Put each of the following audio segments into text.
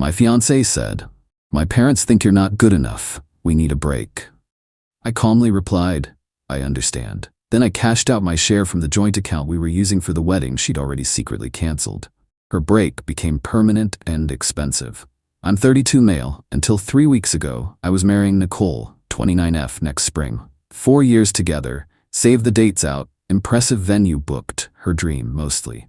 My fiancé said, "My parents think you're not good enough. We need a break." I calmly replied, "I understand." Then I cashed out my share from the joint account we were using for the wedding she'd already secretly canceled. Her break became permanent and expensive. I'm 32 male. Until 3 weeks ago, I was marrying Nicole, 29F, next spring. 4 years together, save the dates out, impressive venue booked, her dream mostly.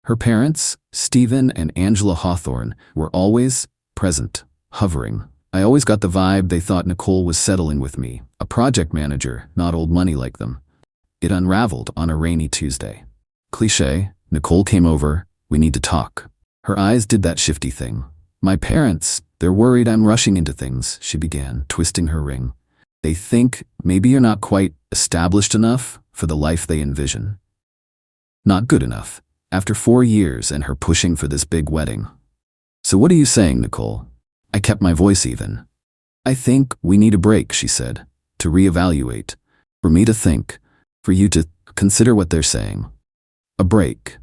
Her parents, Stephen and Angela Hawthorne, were always present, hovering. I always got the vibe they thought Nicole was settling with me, a project manager, not old money like them. It unraveled on a rainy Tuesday. Cliché, Nicole came over, "We need to talk." Her eyes did that shifty thing. "My parents, they're worried I'm rushing into things," she began, twisting her ring. "They think maybe you're not quite established enough for the life they envision. Not good enough, after 4 years and her pushing for this big wedding." "So what are you saying, Nicole?" I kept my voice even. "I think we need a break," she said, "to reevaluate. For me to think. For you to consider what they're saying." A break.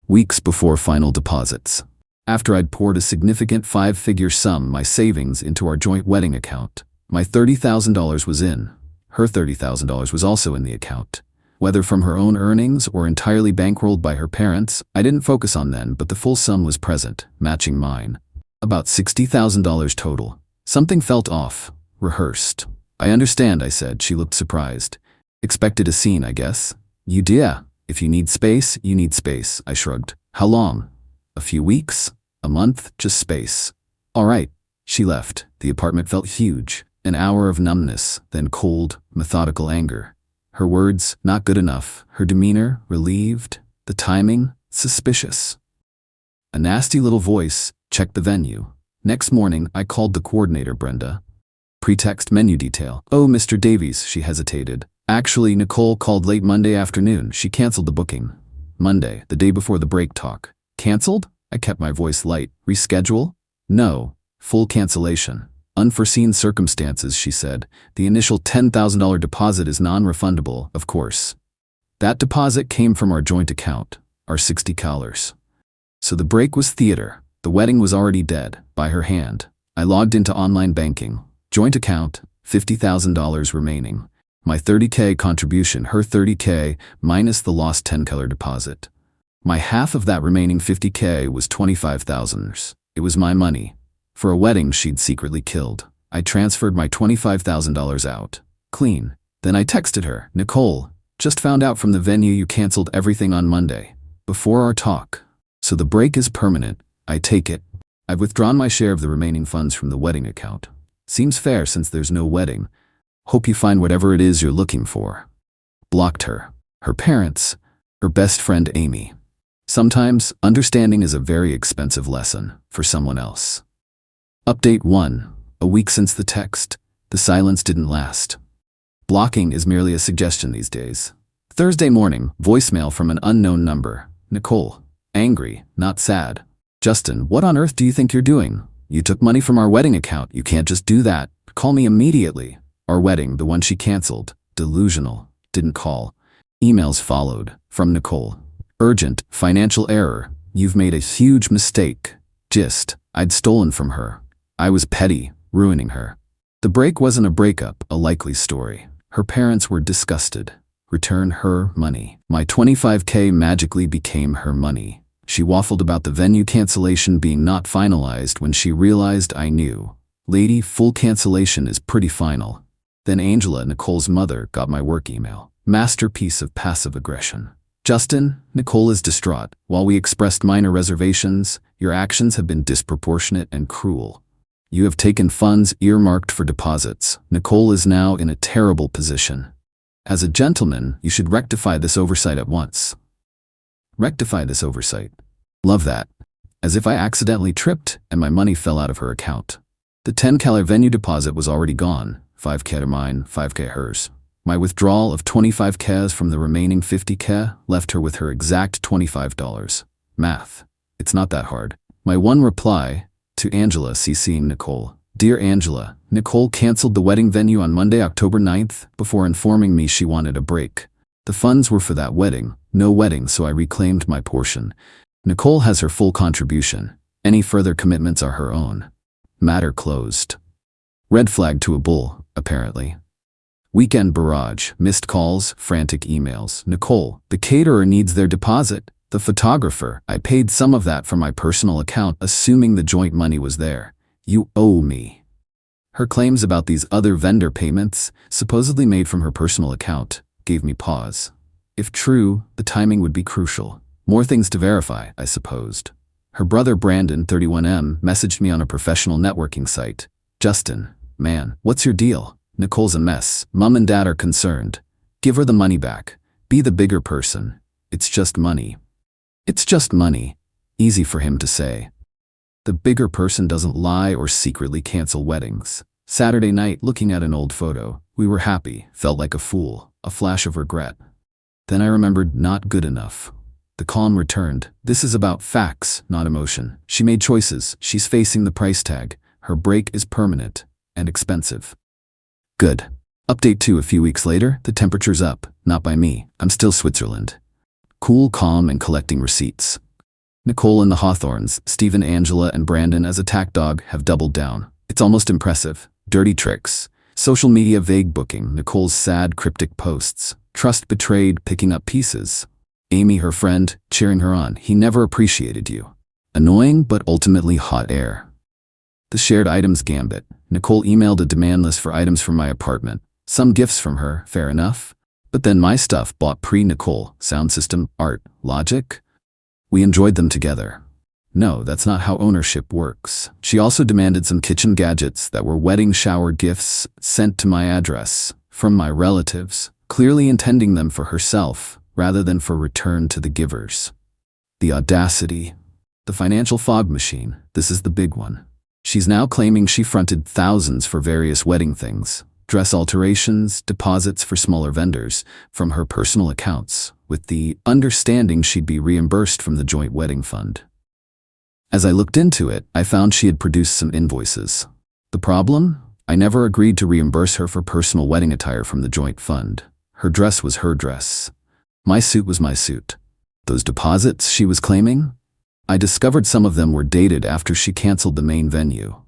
Weeks before final deposits. After I'd poured a significant 5-figure sum, my savings, into our joint wedding account. My $30,000 was in. Her $30,000 was also in the account. Whether from her own earnings or entirely bankrolled by her parents, I didn't focus on then, but the full sum was present, matching mine. About $60,000 total. Something felt off, rehearsed. "I understand," I said. She looked surprised. "Expected a scene, I guess." "Yeah. If you need space, you need space," I shrugged. "How long? A few weeks? A month? Just space." "All right." She left. The apartment felt huge. An hour of numbness, then cold, methodical anger. Her words, not good enough. Her demeanor, relieved. The timing, suspicious. A nasty little voice, "Check the venue." Next morning, I called the coordinator, Brenda. Pretext, menu detail. "Oh, Mr. Davies," she hesitated. "Actually, Nicole called late Monday afternoon. She canceled the booking." Monday, the day before the break talk. "Canceled?" I kept my voice light. "Reschedule?" "No. Full cancellation. Unforeseen circumstances," she said. "The initial $10,000 deposit is non-refundable, of course." That deposit came from our joint account, our $60. So the break was theater. The wedding was already dead, by her hand. I logged into online banking. Joint account, $50,000 remaining. My $30K contribution, her $30K, minus the lost $10 deposit. My half of that remaining $50K was $25,000. It was my money. For a wedding she'd secretly killed. I transferred my $25,000 out. Clean. Then I texted her, "Nicole, just found out from the venue you canceled everything on Monday. Before our talk. So the break is permanent. I take it. I've withdrawn my share of the remaining funds from the wedding account. Seems fair since there's no wedding. Hope you find whatever it is you're looking for." Blocked her. Her parents. Her best friend Amy. Sometimes, understanding is a very expensive lesson for someone else. Update 1. A week since the text. The silence didn't last. Blocking is merely a suggestion these days. Thursday morning, voicemail from an unknown number. "Nicole. Angry, not sad. Justin, what on earth do you think you're doing? You took money from our wedding account. You can't just do that. Call me immediately." Our wedding, the one she canceled. Delusional. Didn't call. Emails followed. From Nicole. Urgent, financial error. You've made a huge mistake. Gist. I'd stolen from her. I was petty, ruining her. The break wasn't a breakup, a likely story. Her parents were disgusted. Return her money. My $25K magically became her money. She waffled about the venue cancellation being not finalized when she realized I knew. "Lady, full cancellation is pretty final." Then Angela, Nicole's mother, got my work email. Masterpiece of passive aggression. "Justin, Nicole is distraught. While we expressed minor reservations, your actions have been disproportionate and cruel. You have taken funds earmarked for deposits. Nicole is now in a terrible position. As a gentleman, you should rectify this oversight at once." Rectify this oversight. Love that. As if I accidentally tripped and my money fell out of her account. The $10K venue deposit was already gone. $5K to mine, $5K hers. My withdrawal of $25K from the remaining $50K left her with her exact $25. Math. It's not that hard. My one reply to Angela CCing Nicole. "Dear Angela, Nicole canceled the wedding venue on Monday, October 9th, before informing me she wanted a break. The funds were for that wedding. No wedding, so I reclaimed my portion. Nicole has her full contribution. Any further commitments are her own. Matter closed. Red flag to a bull, apparently. Weekend barrage, missed calls, frantic emails. Nicole, the caterer needs their deposit. The photographer, I paid some of that from my personal account, assuming the joint money was there. You owe me. Her claims about these other vendor payments, supposedly made from her personal account, gave me pause. If true, the timing would be crucial. More things to verify, I supposed. Her brother Brandon, 31M, messaged me on a professional networking site. Justin, man, what's your deal? Nicole's a mess. Mom and Dad are concerned. Give her the money back. Be the bigger person. It's just money. It's just money. Easy for him to say. The bigger person doesn't lie or secretly cancel weddings. Saturday night, looking at an old photo, we were happy, felt like a fool, a flash of regret. Then I remembered not good enough. The calm returned. This is about facts, not emotion. She made choices. She's facing the price tag. Her break is permanent and expensive. Good. Update 2 a few weeks later, the temperature's up. Not by me. I'm still Switzerland. Cool, calm, and collecting receipts. Nicole and the Hawthorns, Stephen, Angela, and Brandon as attack dog have doubled down. It's almost impressive. Dirty tricks. Social media vague booking. Nicole's sad, cryptic posts. Trust betrayed, picking up pieces. Amy, her friend, cheering her on. He never appreciated you. Annoying, but ultimately hot air. The shared items gambit. Nicole emailed a demand list for items from my apartment. Some gifts from her, fair enough. But then my stuff bought pre-Nicole. Sound system, art, logic. We enjoyed them together. No, that's not how ownership works. She also demanded some kitchen gadgets that were wedding shower gifts sent to my address from my relatives, clearly intending them for herself rather than for return to the givers. The audacity. The financial fog machine. This is the big one. She's now claiming she fronted thousands for various wedding things, dress alterations, deposits for smaller vendors, from her personal accounts, with the understanding she'd be reimbursed from the joint wedding fund. As I looked into it, I found she had produced some invoices. The problem? I never agreed to reimburse her for personal wedding attire from the joint fund. Her dress was her dress. My suit was my suit. Those deposits she was claiming? I discovered some of them were dated after she canceled the main venue.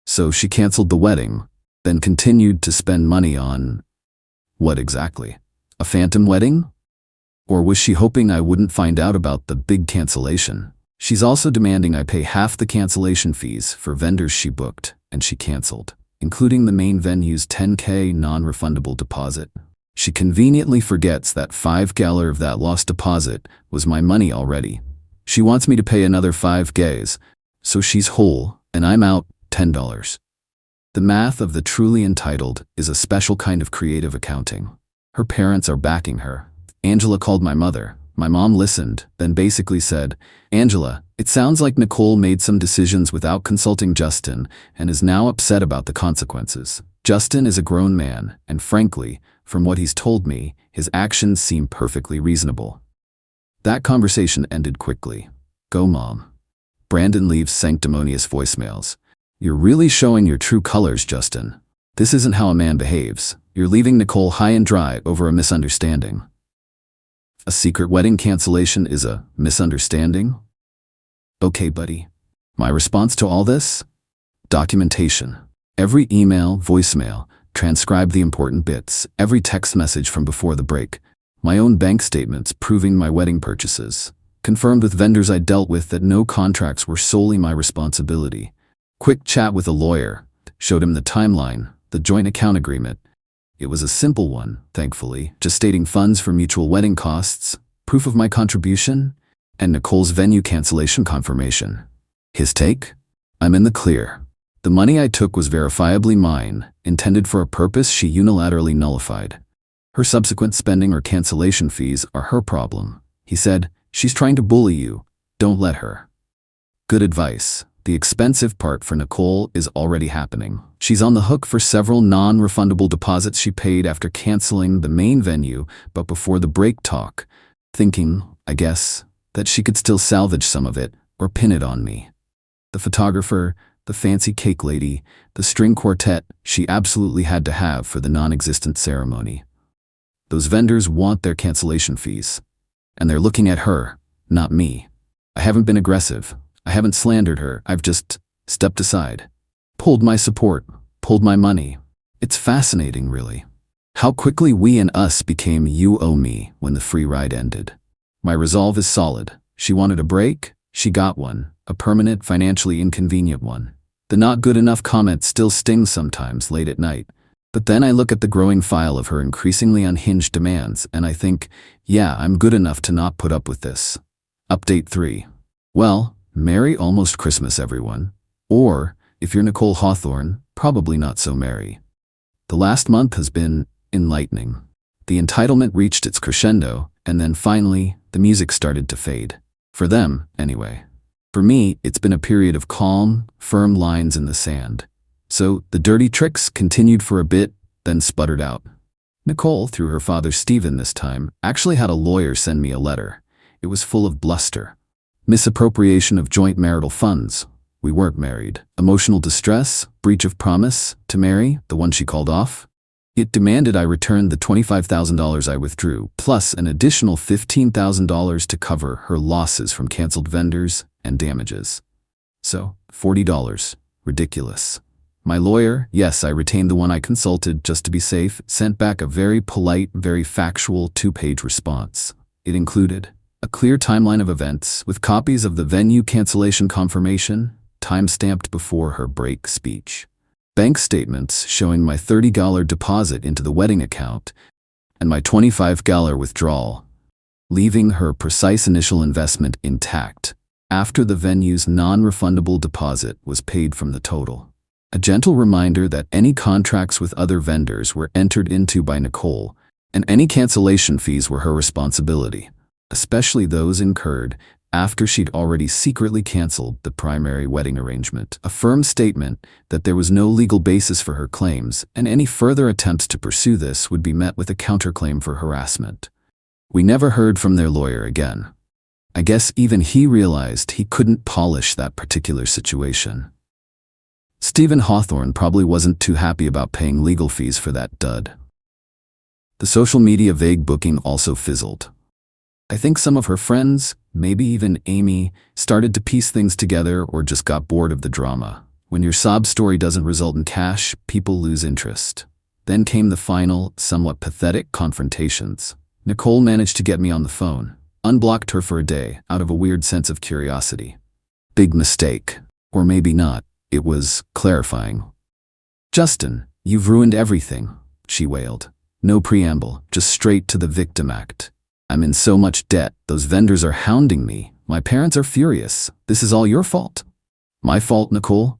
So she canceled the wedding, then continued to spend money on… what exactly? A phantom wedding? Or was she hoping I wouldn't find out about the big cancellation? She's also demanding I pay half the cancellation fees for vendors she booked and she canceled, including the main venue's $10K non-refundable deposit. She conveniently forgets that $5 of that lost deposit was my money already. She wants me to pay another $5, so she's whole and I'm out $10. The math of the truly entitled is a special kind of creative accounting. Her parents are backing her. Angela called my mother. My mom listened, then basically said, Angela, it sounds like Nicole made some decisions without consulting Justin and is now upset about the consequences. Justin is a grown man, and frankly, from what he's told me, his actions seem perfectly reasonable. That conversation ended quickly. Go, Mom. Brandon leaves sanctimonious voicemails. You're really showing your true colors, Justin. This isn't how a man behaves. You're leaving Nicole high and dry over a misunderstanding. A secret wedding cancellation is a misunderstanding? Okay, buddy. My response to all this? Documentation. Every email, voicemail, transcribe the important bits, every text message from before the break, my own bank statements proving my wedding purchases, confirmed with vendors I dealt with that no contracts were solely my responsibility. Quick chat with a lawyer, showed him the timeline, the joint account agreement. It was a simple one, thankfully, just stating funds for mutual wedding costs, proof of my contribution, and Nicole's venue cancellation confirmation. His take? I'm in the clear. The money I took was verifiably mine, intended for a purpose she unilaterally nullified. Her subsequent spending or cancellation fees are her problem. He said, she's trying to bully you. Don't let her. Good advice. The expensive part for Nicole is already happening. She's on the hook for several non-refundable deposits she paid after canceling the main venue, but before the break talk, thinking, I guess, that she could still salvage some of it or pin it on me. The photographer, the fancy cake lady, the string quartet she absolutely had to have for the non-existent ceremony. Those vendors want their cancellation fees. And they're looking at her, not me. I haven't been aggressive. I haven't slandered her, I've just stepped aside. Pulled my support, pulled my money. It's fascinating, really. How quickly we and us became you owe me when the free ride ended. My resolve is solid. She wanted a break, she got one, a permanent, financially inconvenient one. The not good enough comment still stings sometimes late at night. But then I look at the growing file of her increasingly unhinged demands and I think, yeah, I'm good enough to not put up with this. Update 3. Well, Merry almost Christmas, everyone. Or, if you're Nicole Hawthorne, probably not so merry. The last month has been enlightening. The entitlement reached its crescendo, and then finally, the music started to fade. For them, anyway. For me, it's been a period of calm, firm lines in the sand. So, the dirty tricks continued for a bit, then sputtered out. Nicole, through her father Stephen this time, actually had a lawyer send me a letter. It was full of bluster. Misappropriation of joint marital funds. We weren't married. Emotional distress, breach of promise, to marry, the one she called off. It demanded I return the $25,000 I withdrew, plus an additional $15,000 to cover her losses from canceled vendors and damages. So, $40. Ridiculous. My lawyer, yes, I retained the one I consulted just to be safe, sent back a very polite, very factual 2-page response. It included a clear timeline of events with copies of the venue cancellation confirmation, time-stamped before her break speech. Bank statements showing my $30 deposit into the wedding account and my $25 withdrawal, leaving her precise initial investment intact after the venue's non-refundable deposit was paid from the total. A gentle reminder that any contracts with other vendors were entered into by Nicole, and any cancellation fees were her responsibility, especially those incurred after she'd already secretly canceled the primary wedding arrangement. A firm statement that there was no legal basis for her claims, and any further attempts to pursue this would be met with a counterclaim for harassment. We never heard from their lawyer again. I guess even he realized he couldn't polish that particular situation. Stephen Hawthorne probably wasn't too happy about paying legal fees for that dud. The social media vague booking also fizzled. I think some of her friends, maybe even Amy, started to piece things together or just got bored of the drama. When your sob story doesn't result in cash, people lose interest. Then came the final, somewhat pathetic confrontations. Nicole managed to get me on the phone, unblocked her for a day out of a weird sense of curiosity. Big mistake. Or maybe not. It was clarifying. "Justin, you've ruined everything," she wailed. No preamble, just straight to the victim act. "I'm in so much debt, those vendors are hounding me. My parents are furious. This is all your fault." "My fault, Nicole?"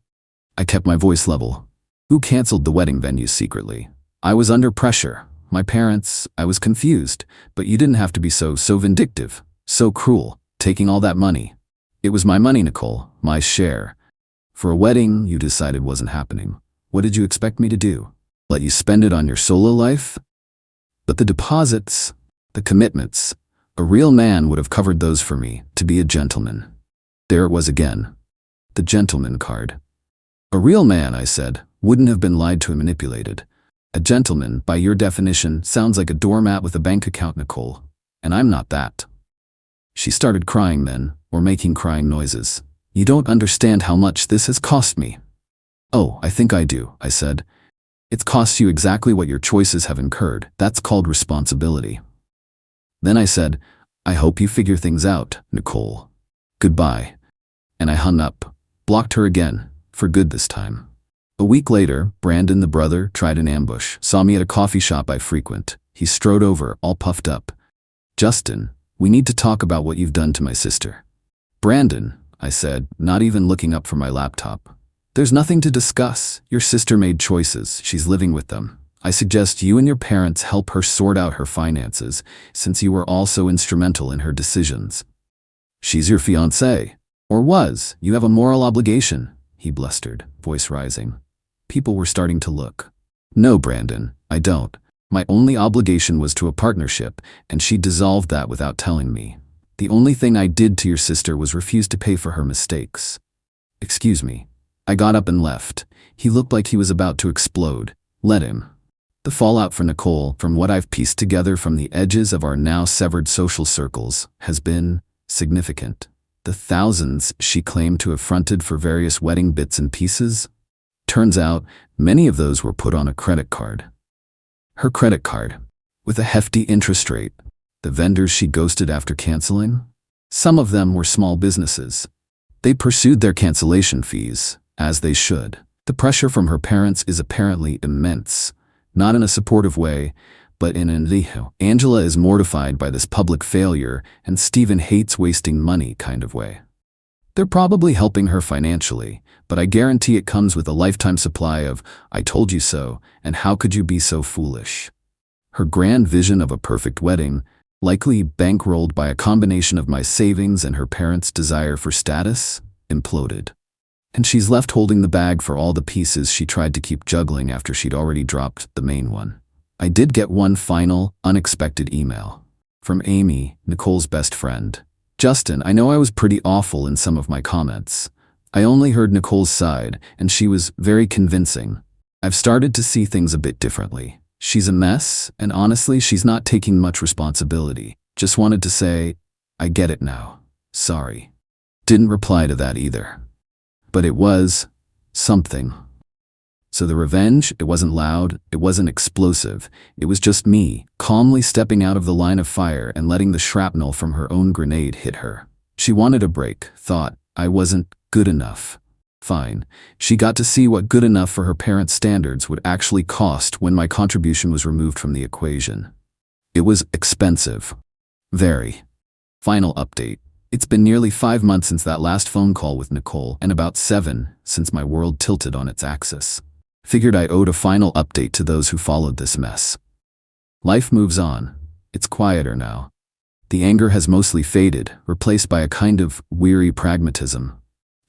I kept my voice level. "Who canceled the wedding venue secretly? I was under pressure. My parents, I was confused, but you didn't have to be so vindictive, so cruel, taking all that money. It was my money, Nicole, my share. For a wedding you decided wasn't happening. What did you expect me to do? Let you spend it on your solo life? But the deposits, the commitments, a real man would have covered those for me, to be a gentleman." There it was again. The gentleman card. "A real man," I said, "wouldn't have been lied to and manipulated. A gentleman, by your definition, sounds like a doormat with a bank account, Nicole. And I'm not that." She started crying then, or making crying noises. "You don't understand how much this has cost me." "Oh, I think I do," I said. "It's cost you exactly what your choices have incurred. That's called responsibility." Then I said, "I hope you figure things out, Nicole. Goodbye." And I hung up, blocked her again, for good this time. A week later, Brandon, the brother, tried an ambush, saw me at a coffee shop I frequent. He strode over, all puffed up. "Justin, we need to talk about what you've done to my sister." "Brandon," I said, not even looking up from my laptop. "There's nothing to discuss. Your sister made choices. She's living with them. I suggest you and your parents help her sort out her finances, since you were all so instrumental in her decisions." "She's your fiancée. Or was. You have a moral obligation," he blustered, voice rising. People were starting to look. "No, Brandon, I don't. My only obligation was to a partnership, and she dissolved that without telling me. The only thing I did to your sister was refuse to pay for her mistakes." "Excuse me." I got up and left. He looked like he was about to explode. Let him. The fallout for Nicole, from what I've pieced together from the edges of our now severed social circles, has been significant. The thousands she claimed to have fronted for various wedding bits and pieces? Turns out, many of those were put on a credit card. Her credit card, with a hefty interest rate. The vendors she ghosted after canceling? Some of them were small businesses. They pursued their cancellation fees, as they should. The pressure from her parents is apparently immense, not in a supportive way, but in an Angela is mortified by this public failure and Stephen hates wasting money kind of way. They're probably helping her financially, but I guarantee it comes with a lifetime supply of "I told you so" and "how could you be so foolish." Her grand vision of a perfect wedding, likely bankrolled by a combination of my savings and her parents' desire for status, imploded. And she's left holding the bag for all the pieces she tried to keep juggling after she'd already dropped the main one. I did get one final, unexpected email. From Amy, Nicole's best friend. "Justin, I know I was pretty awful in some of my comments. I only heard Nicole's side, and she was very convincing. I've started to see things a bit differently. She's a mess, and honestly, she's not taking much responsibility. Just wanted to say, I get it now. Sorry." Didn't reply to that either. But it was something. So the revenge, it wasn't loud, it wasn't explosive. It was just me, calmly stepping out of the line of fire and letting the shrapnel from her own grenade hit her. She wanted a break, thought I wasn't good enough. Fine. She got to see what good enough for her parents' standards would actually cost when my contribution was removed from the equation. It was expensive. Very. Final update. It's been nearly 5 months since that last phone call with Nicole, and about 7 since my world tilted on its axis. Figured I owed a final update to those who followed this mess. Life moves on. It's quieter now. The anger has mostly faded, replaced by a kind of weary pragmatism.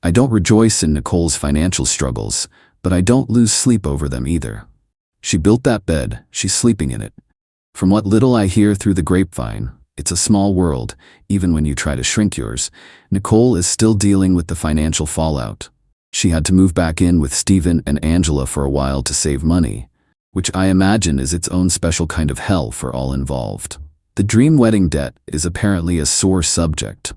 I don't rejoice in Nicole's financial struggles, but I don't lose sleep over them either. She built that bed, she's sleeping in it. From what little I hear through the grapevine, it's a small world, even when you try to shrink yours. Nicole is still dealing with the financial fallout. She had to move back in with Stephen and Angela for a while to save money, which I imagine is its own special kind of hell for all involved. The dream wedding debt is apparently a sore subject.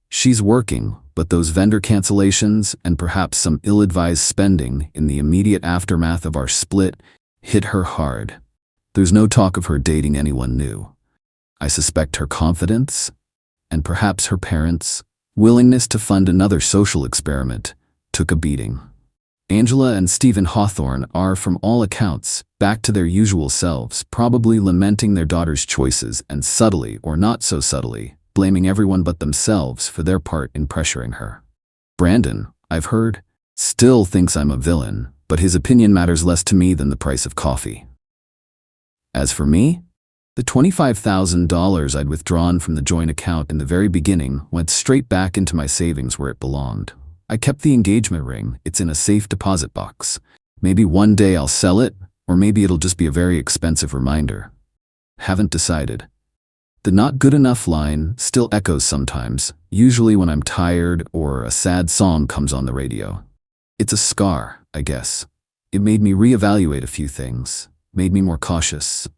She's working, but those vendor cancellations and perhaps some ill-advised spending in the immediate aftermath of our split hit her hard. There's no talk of her dating anyone new. I suspect her confidence, and perhaps her parents' willingness to fund another social experiment, took a beating. Angela and Stephen Hawthorne are, from all accounts, back to their usual selves, probably lamenting their daughter's choices and subtly, or not so subtly, blaming everyone but themselves for their part in pressuring her. Brandon, I've heard, still thinks I'm a villain, but his opinion matters less to me than the price of coffee. As for me, the $25,000 I'd withdrawn from the joint account in the very beginning went straight back into my savings where it belonged. I kept the engagement ring, it's in a safe deposit box. Maybe one day I'll sell it, or maybe it'll just be a very expensive reminder. Haven't decided. The "not good enough" line still echoes sometimes, usually when I'm tired or a sad song comes on the radio. It's a scar, I guess. It made me reevaluate a few things, made me more cautious.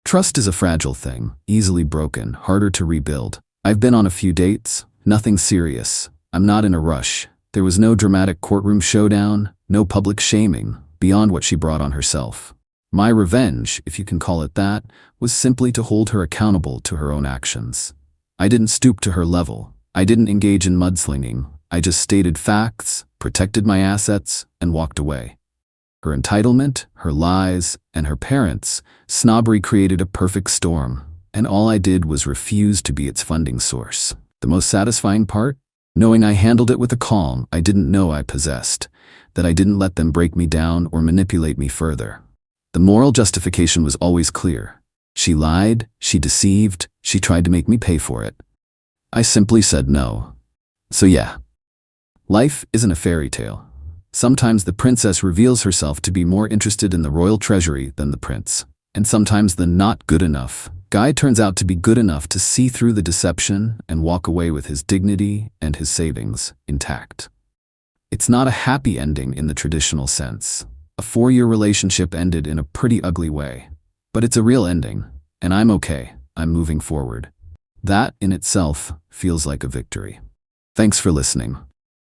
Trust is a fragile thing, easily broken, harder to rebuild. I've been on a few dates, nothing serious. I'm not in a rush. There was no dramatic courtroom showdown, no public shaming, beyond what she brought on herself. My revenge, if you can call it that, was simply to hold her accountable to her own actions. I didn't stoop to her level. I didn't engage in mudslinging. I just stated facts, protected my assets, and walked away. Her entitlement, her lies, and her parents' snobbery created a perfect storm, and all I did was refuse to be its funding source. The most satisfying part? Knowing I handled it with a calm I didn't know I possessed, that I didn't let them break me down or manipulate me further. The moral justification was always clear. She lied, she deceived, she tried to make me pay for it. I simply said no. So yeah, life isn't a fairy tale. Sometimes the princess reveals herself to be more interested in the royal treasury than the prince, and sometimes the not good enough guy turns out to be good enough to see through the deception and walk away with his dignity and his savings intact. It's not a happy ending in the traditional sense. A 4-year relationship ended in a pretty ugly way. But it's a real ending, and I'm okay. I'm moving forward. That, in itself, feels like a victory. Thanks for listening.